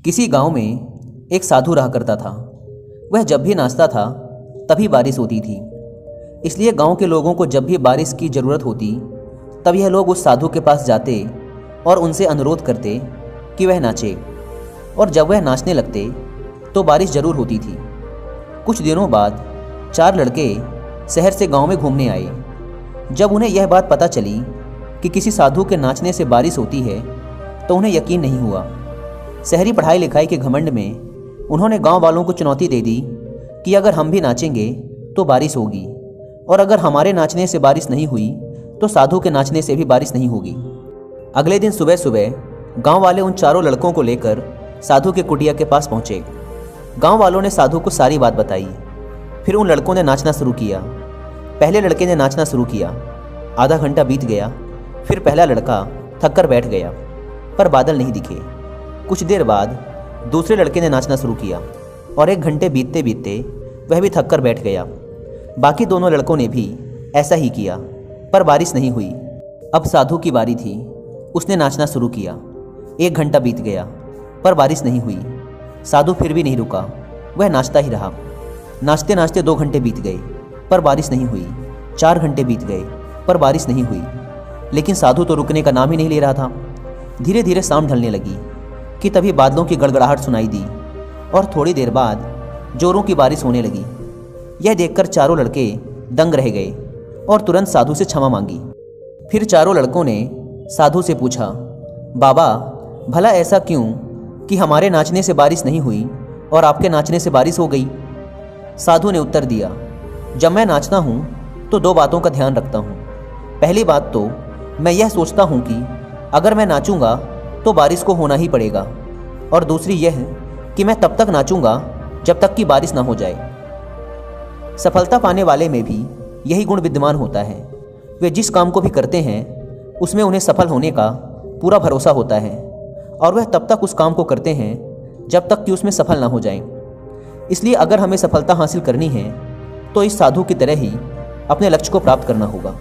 किसी गांव में एक साधु रहा करता था। वह जब भी नाचता था तभी बारिश होती थी। इसलिए गांव के लोगों को जब भी बारिश की ज़रूरत होती तब यह लोग उस साधु के पास जाते और उनसे अनुरोध करते कि वह नाचे, और जब वह नाचने लगते तो बारिश ज़रूर होती थी। कुछ दिनों बाद 4 लड़के शहर से गांव में घूमने आए। जब उन्हें यह बात पता चली कि किसी साधु के नाचने से बारिश होती है तो उन्हें यकीन नहीं हुआ। शहरी पढ़ाई लिखाई के घमंड में उन्होंने गांव वालों को चुनौती दे दी कि अगर हम भी नाचेंगे तो बारिश होगी, और अगर हमारे नाचने से बारिश नहीं हुई तो साधु के नाचने से भी बारिश नहीं होगी। अगले दिन सुबह सुबह गांव वाले उन चारों लड़कों को लेकर साधु के कुटिया के पास पहुंचे। गांव वालों ने साधु को सारी बात बताई। फिर उन लड़कों ने नाचना शुरू किया। पहले लड़के ने नाचना शुरू किया। आधा घंटा बीत गया। फिर पहला लड़का थक कर बैठ गया, पर बादल नहीं दिखे। कुछ देर बाद दूसरे लड़के ने नाचना शुरू किया और 1 घंटे बीतते बीतते वह भी थक कर बैठ गया। बाकी दोनों लड़कों ने भी ऐसा ही किया, पर बारिश नहीं हुई। अब साधु की बारी थी। उसने नाचना शुरू किया। 1 घंटा बीत गया, पर बारिश नहीं हुई। साधु फिर भी नहीं रुका, वह नाचता ही रहा। नाचते नाचते 2 घंटे बीत गए, पर बारिश नहीं हुई। 4 घंटे बीत गए, पर बारिश नहीं हुई। लेकिन साधु तो रुकने का नाम ही नहीं ले रहा था। धीरे धीरे शाम ढलने लगी कि तभी बादलों की गड़गड़ाहट सुनाई दी और थोड़ी देर बाद जोरों की बारिश होने लगी। यह देखकर चारों लड़के दंग रह गए और तुरंत साधु से क्षमा मांगी। फिर चारों लड़कों ने साधु से पूछा, बाबा, भला ऐसा क्यों कि हमारे नाचने से बारिश नहीं हुई और आपके नाचने से बारिश हो गई? साधु ने उत्तर दिया, जब मैं नाचता हूँ तो 2 बातों का ध्यान रखता हूँ। पहली बात तो मैं यह सोचता हूँ कि अगर मैं नाचूंगा तो बारिश को होना ही पड़ेगा, और दूसरी यह कि मैं तब तक नाचूंगा जब तक कि बारिश ना हो जाए। सफलता पाने वाले में भी यही गुण विद्यमान होता है। वे जिस काम को भी करते हैं उसमें उन्हें सफल होने का पूरा भरोसा होता है, और वह तब तक उस काम को करते हैं जब तक कि उसमें सफल ना हो जाएं। इसलिए अगर हमें सफलता हासिल करनी है तो इस साधु की तरह ही अपने लक्ष्य को प्राप्त करना होगा।